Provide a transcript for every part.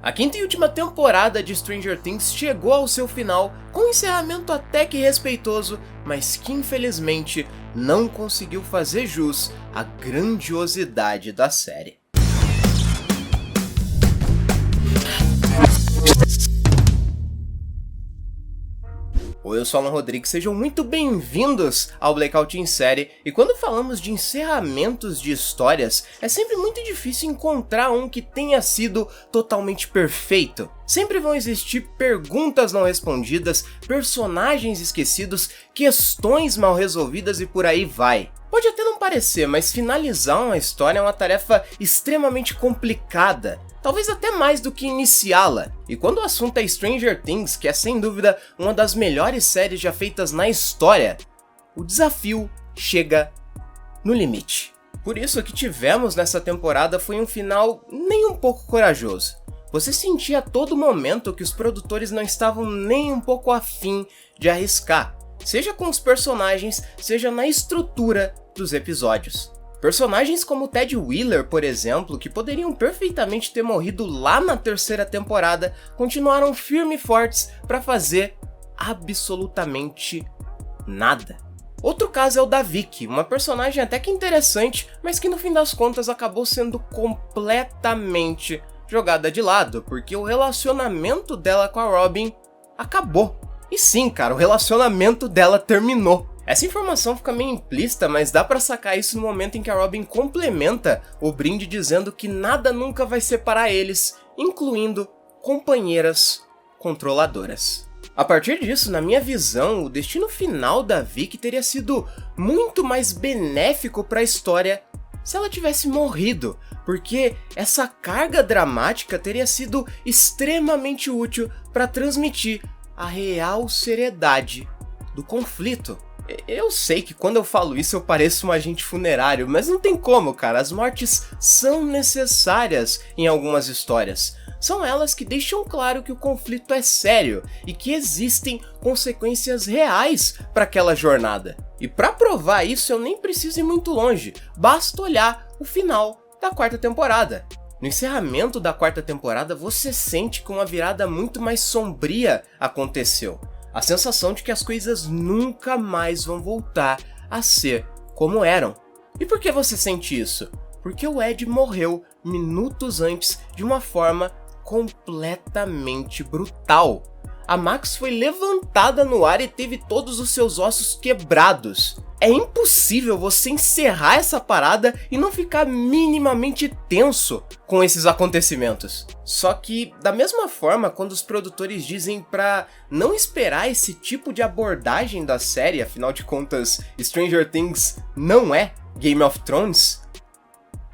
A quinta e última temporada de Stranger Things chegou ao seu final com um encerramento até que respeitoso, mas que infelizmente não conseguiu fazer jus à grandiosidade da série. Oi, eu sou Alan Rodrigues, sejam muito bem-vindos ao Blackout em Série, e quando falamos de encerramentos de histórias, é sempre muito difícil encontrar um que tenha sido totalmente perfeito. Sempre vão existir perguntas não respondidas, personagens esquecidos, questões mal resolvidas e por aí vai. Pode até não parecer, mas finalizar uma história é uma tarefa extremamente complicada. Talvez até mais do que iniciá-la. E quando o assunto é Stranger Things, que é sem dúvida uma das melhores séries já feitas na história, o desafio chega no limite. Por isso o que tivemos nessa temporada foi um final nem um pouco corajoso. Você sentia a todo momento que os produtores não estavam nem um pouco afim de arriscar, seja com os personagens, seja na estrutura dos episódios. Personagens como Ted Wheeler, por exemplo, que poderiam perfeitamente ter morrido lá na terceira temporada, continuaram firmes e fortes para fazer absolutamente nada. Outro caso é o da Vicky, uma personagem até que interessante, mas que no fim das contas acabou sendo completamente jogada de lado, porque o relacionamento dela com a Robin acabou. E sim, cara, o relacionamento dela terminou. Essa informação fica meio implícita, mas dá pra sacar isso no momento em que a Robin complementa o brinde dizendo que nada nunca vai separar eles, incluindo companheiras controladoras. A partir disso, na minha visão, o destino final da Vicky teria sido muito mais benéfico para a história se ela tivesse morrido, porque essa carga dramática teria sido extremamente útil para transmitir a real seriedade do conflito. Eu sei que quando eu falo isso eu pareço um agente funerário, mas não tem como, cara, as mortes são necessárias em algumas histórias. São elas que deixam claro que o conflito é sério e que existem consequências reais para aquela jornada. E para provar isso eu nem preciso ir muito longe, basta olhar o final da quarta temporada. No encerramento da quarta temporada você sente que uma virada muito mais sombria aconteceu. A sensação de que as coisas nunca mais vão voltar a ser como eram. E por que você sente isso? Porque o Ed morreu minutos antes de uma forma completamente brutal. A Max foi levantada no ar e teve todos os seus ossos quebrados. É impossível você encerrar essa parada e não ficar minimamente tenso com esses acontecimentos. Só que, da mesma forma, quando os produtores dizem pra não esperar esse tipo de abordagem da série, afinal de contas, Stranger Things não é Game of Thrones,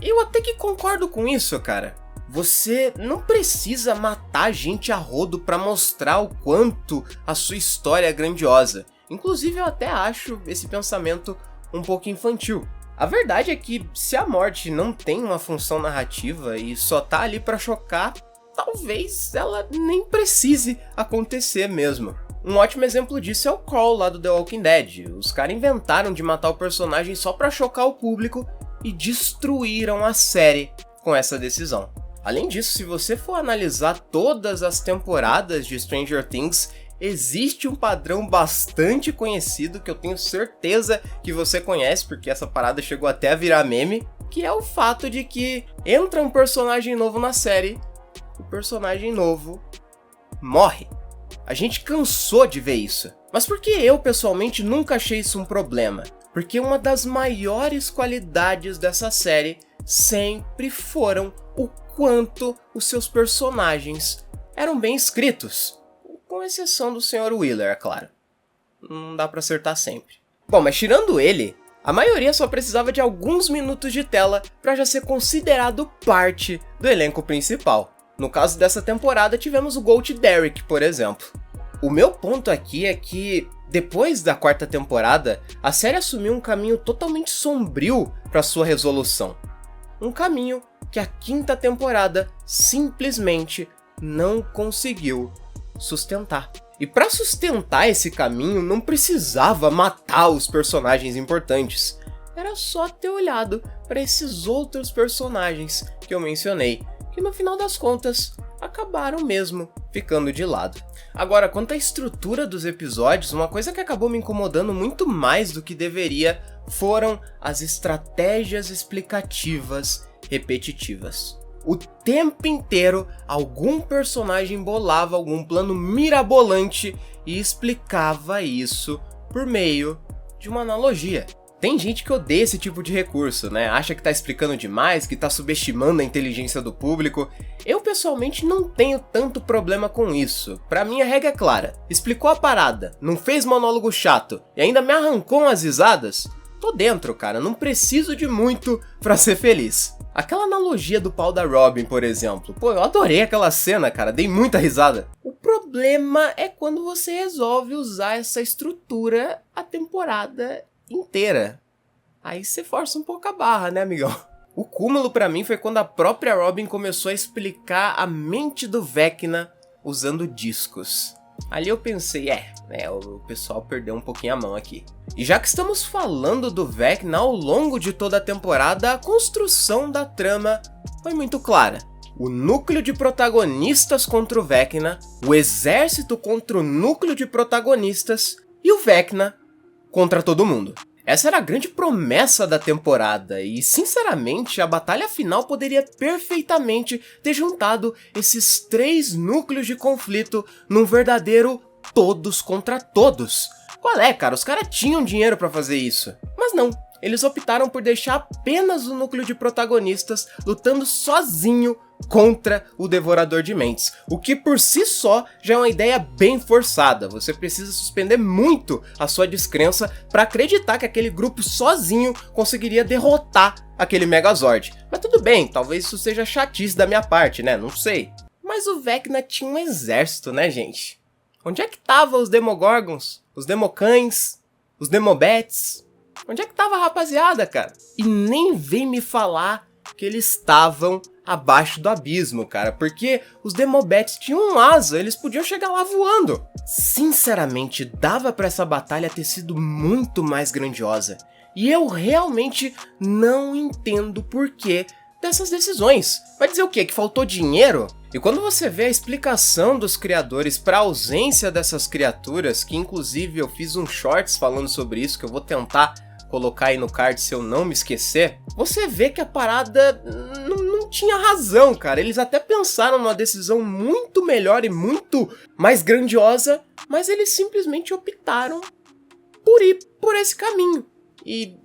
eu até que concordo com isso, cara. Você não precisa matar gente a rodo pra mostrar o quanto a sua história é grandiosa. Inclusive eu até acho esse pensamento um pouco infantil. A verdade é que se a morte não tem uma função narrativa e só tá ali pra chocar, talvez ela nem precise acontecer mesmo. Um ótimo exemplo disso é o Carl lá do The Walking Dead. Os caras inventaram de matar o personagem só pra chocar o público e destruíram a série com essa decisão. Além disso, se você for analisar todas as temporadas de Stranger Things, existe um padrão bastante conhecido que eu tenho certeza que você conhece, porque essa parada chegou até a virar meme, que é o fato de que entra um personagem novo na série, o personagem novo morre. A gente cansou de ver isso. Mas por que eu, pessoalmente, nunca achei isso um problema? Porque uma das maiores qualidades dessa série sempre foram o quanto os seus personagens eram bem escritos. Com exceção do Sr. Wheeler, é claro. Não dá pra acertar sempre. Bom, mas tirando ele, a maioria só precisava de alguns minutos de tela pra já ser considerado parte do elenco principal. No caso dessa temporada, tivemos o Gold Derek, por exemplo. O meu ponto aqui é que, depois da quarta temporada, a série assumiu um caminho totalmente sombrio pra sua resolução. Um caminho que a quinta temporada simplesmente não conseguiu sustentar. E para sustentar esse caminho não precisava matar os personagens importantes. Era só ter olhado para esses outros personagens que eu mencionei, que no final das contas acabaram mesmo ficando de lado. Agora, quanto à estrutura dos episódios, uma coisa que acabou me incomodando muito mais do que deveria foram as estratégias explicativas repetitivas. O tempo inteiro, algum personagem bolava algum plano mirabolante e explicava isso por meio de uma analogia. Tem gente que odeia esse tipo de recurso, né? Acha que tá explicando demais, que tá subestimando a inteligência do público. Eu, pessoalmente, não tenho tanto problema com isso. Pra mim, a regra é clara. Explicou a parada, não fez monólogo chato e ainda me arrancou umas risadas? Tô dentro, cara. Não preciso de muito pra ser feliz. Aquela analogia do pau da Robin, por exemplo. Pô, eu adorei aquela cena, cara. Dei muita risada. O problema é quando você resolve usar essa estrutura a temporada inteira. Aí você força um pouco a barra, né, amigão? O cúmulo pra mim foi quando a própria Robin começou a explicar a mente do Vecna usando discos. Ali eu pensei, o pessoal perdeu um pouquinho a mão aqui. E já que estamos falando do Vecna, ao longo de toda a temporada, a construção da trama foi muito clara. O núcleo de protagonistas contra o Vecna, o exército contra o núcleo de protagonistas e o Vecna contra todo mundo. Essa era a grande promessa da temporada e, sinceramente, a batalha final poderia perfeitamente ter juntado esses 3 núcleos de conflito num verdadeiro todos contra todos. Qual é, cara? Os caras tinham dinheiro pra fazer isso. Mas não, eles optaram por deixar apenas o núcleo de protagonistas lutando sozinho contra o Devorador de Mentes, o que por si só já é uma ideia bem forçada. Você precisa suspender muito a sua descrença para acreditar que aquele grupo sozinho conseguiria derrotar aquele Megazord. Mas tudo bem, talvez isso seja chatice da minha parte, né? Não sei. Mas o Vecna tinha um exército, né, gente? Onde é que estavam os Demogorgons, os Democães, os Demobats? Onde é que tava a rapaziada, cara? E nem vem me falar que eles estavam abaixo do abismo, cara, porque os Demobats tinham um asa, eles podiam chegar lá voando. Sinceramente, dava pra essa batalha ter sido muito mais grandiosa. E eu realmente não entendo o porquê dessas decisões. Vai dizer o quê? Que faltou dinheiro? E quando você vê a explicação dos criadores para a ausência dessas criaturas, que inclusive eu fiz um shorts falando sobre isso, que eu vou tentar colocar aí no card se eu não me esquecer, você vê que a parada não tinha razão, cara. Eles até pensaram numa decisão muito melhor e muito mais grandiosa, mas eles simplesmente optaram por ir por esse caminho. E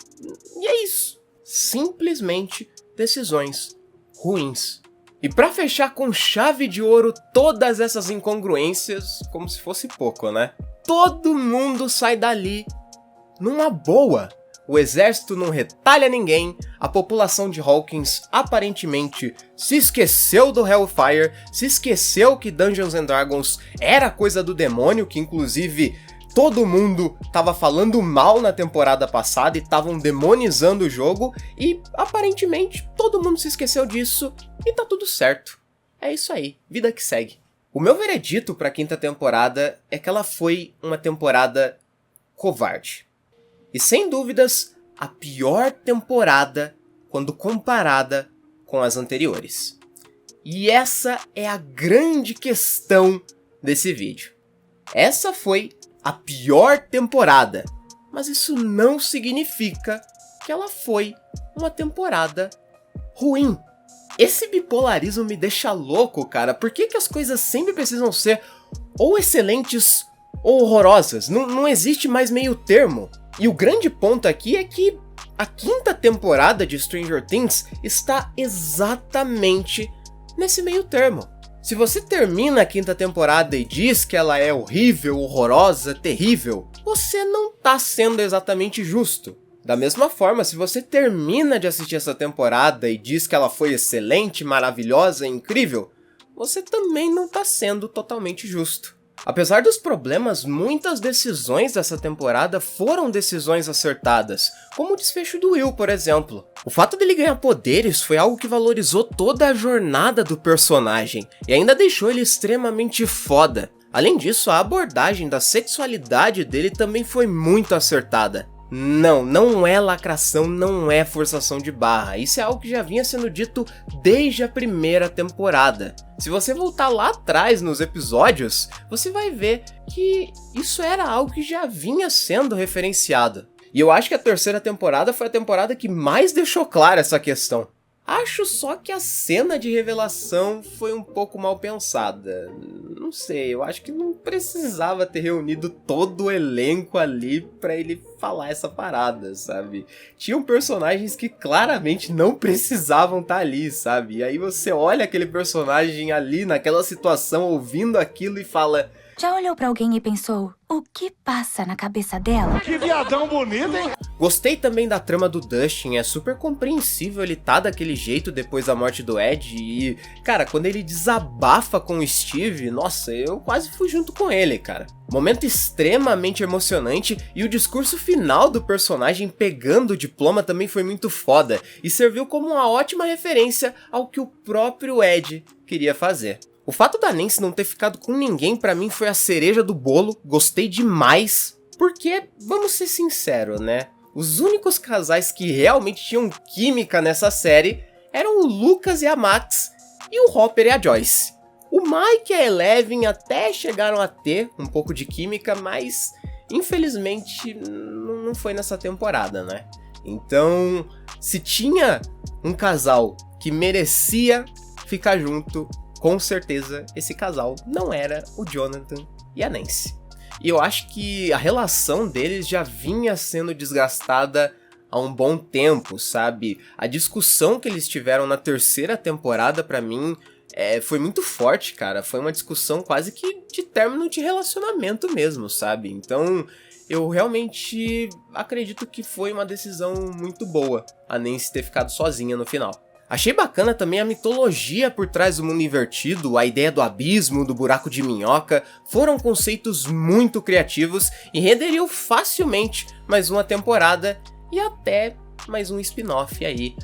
é isso. Simplesmente decisões ruins. E pra fechar com chave de ouro todas essas incongruências, como se fosse pouco, né? Todo mundo sai dali numa boa. O exército não retalha ninguém, a população de Hawkins aparentemente se esqueceu do Hellfire, se esqueceu que Dungeons and Dragons era coisa do demônio, que inclusive todo mundo tava falando mal na temporada passada e estavam demonizando o jogo, e aparentemente todo mundo se esqueceu disso e tá tudo certo. É isso aí, vida que segue. O meu veredito pra 5ª temporada é que ela foi uma temporada covarde. E sem dúvidas, a pior temporada quando comparada com as anteriores. E essa é a grande questão desse vídeo. Essa foi a pior temporada, mas isso não significa que ela foi uma temporada ruim. Esse bipolarismo me deixa louco, cara. Por que as coisas sempre precisam ser ou excelentes ou horrorosas? Não existe mais meio termo. E o grande ponto aqui é que a 5ª temporada de Stranger Things está exatamente nesse meio termo. Se você termina a 5ª temporada e diz que ela é horrível, horrorosa, terrível, você não tá sendo exatamente justo. Da mesma forma, se você termina de assistir essa temporada e diz que ela foi excelente, maravilhosa, incrível, você também não tá sendo totalmente justo. Apesar dos problemas, muitas decisões dessa temporada foram decisões acertadas, como o desfecho do Will, por exemplo. O fato dele ganhar poderes foi algo que valorizou toda a jornada do personagem, e ainda deixou ele extremamente foda. Além disso, a abordagem da sexualidade dele também foi muito acertada. Não é lacração, não é forçação de barra. Isso é algo que já vinha sendo dito desde a primeira temporada. Se você voltar lá atrás nos episódios, você vai ver que isso era algo que já vinha sendo referenciado. E eu acho que a terceira temporada foi a temporada que mais deixou clara essa questão. Acho só que a cena de revelação foi um pouco mal pensada. Não sei, eu acho que não precisava ter reunido todo o elenco ali pra ele falar essa parada, sabe? Tinham personagens que claramente não precisavam estar ali, sabe? E aí você olha aquele personagem ali naquela situação, ouvindo aquilo e fala... Já olhou pra alguém e pensou, o que passa na cabeça dela? Que viadão bonito, hein? Gostei também da trama do Dustin, é super compreensível ele tá daquele jeito depois da morte do Ed e, cara, quando ele desabafa com o Steve, nossa, eu quase fui junto com ele, cara. Momento extremamente emocionante e o discurso final do personagem pegando o diploma também foi muito foda e serviu como uma ótima referência ao que o próprio Ed queria fazer. O fato da Nancy não ter ficado com ninguém pra mim foi a cereja do bolo, gostei demais, porque, vamos ser sinceros, né? Os únicos casais que realmente tinham química nessa série eram o Lucas e a Max e o Hopper e a Joyce. O Mike e a Eleven até chegaram a ter um pouco de química, mas infelizmente não foi nessa temporada, né? Então, se tinha um casal que merecia ficar junto, com certeza esse casal não era o Jonathan e a Nancy. E eu acho que a relação deles já vinha sendo desgastada há um bom tempo, sabe? A discussão que eles tiveram na terceira temporada, pra mim, foi muito forte, cara. Foi uma discussão quase que de término de relacionamento mesmo, sabe? Então, eu realmente acredito que foi uma decisão muito boa a Nancy ter ficado sozinha no final. Achei bacana também a mitologia por trás do mundo invertido, a ideia do abismo, do buraco de minhoca, foram conceitos muito criativos e renderiam facilmente mais uma temporada e até mais um spin-off aí.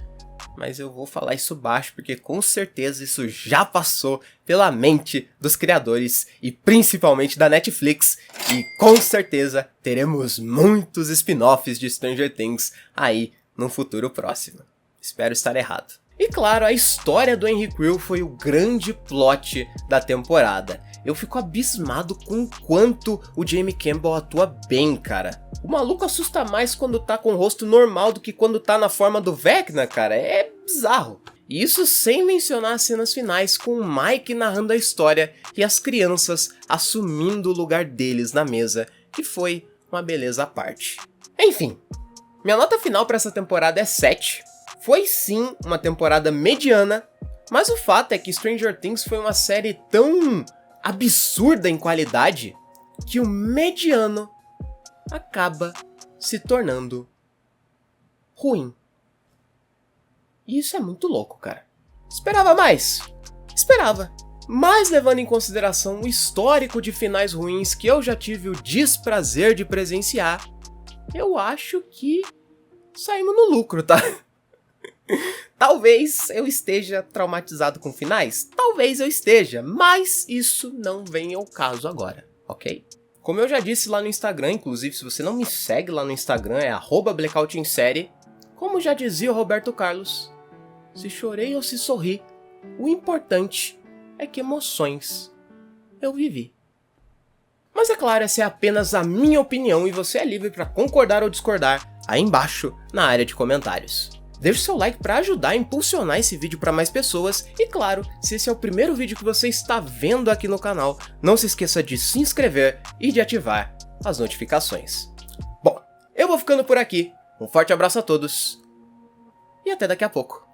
Mas eu vou falar isso baixo porque com certeza isso já passou pela mente dos criadores e principalmente da Netflix e com certeza teremos muitos spin-offs de Stranger Things aí no futuro próximo. Espero estar errado. E claro, a história do Henry Quill foi o grande plot da temporada. Eu fico abismado com o quanto o Jamie Campbell atua bem, cara. O maluco assusta mais quando tá com o rosto normal do que quando tá na forma do Vecna, cara. É bizarro. E isso sem mencionar as cenas finais com o Mike narrando a história e as crianças assumindo o lugar deles na mesa, que foi uma beleza à parte. Enfim, minha nota final para essa temporada é 7. Foi sim uma temporada mediana, mas o fato é que Stranger Things foi uma série tão absurda em qualidade que o mediano acaba se tornando ruim. E isso é muito louco, cara. Esperava mais? Esperava. Mas levando em consideração o histórico de finais ruins que eu já tive o desprazer de presenciar, eu acho que saímos no lucro, tá? Talvez eu esteja traumatizado com finais, talvez eu esteja, mas isso não vem ao caso agora, ok? Como eu já disse lá no Instagram, inclusive se você não me segue lá no Instagram é @blackoutinsérie, como já dizia o Roberto Carlos, se chorei ou se sorri, o importante é que emoções eu vivi. Mas é claro, essa é apenas a minha opinião e você é livre para concordar ou discordar aí embaixo na área de comentários. Deixe seu like para ajudar a impulsionar esse vídeo para mais pessoas e claro, se esse é o primeiro vídeo que você está vendo aqui no canal, não se esqueça de se inscrever e de ativar as notificações. Bom, eu vou ficando por aqui, um forte abraço a todos e até daqui a pouco.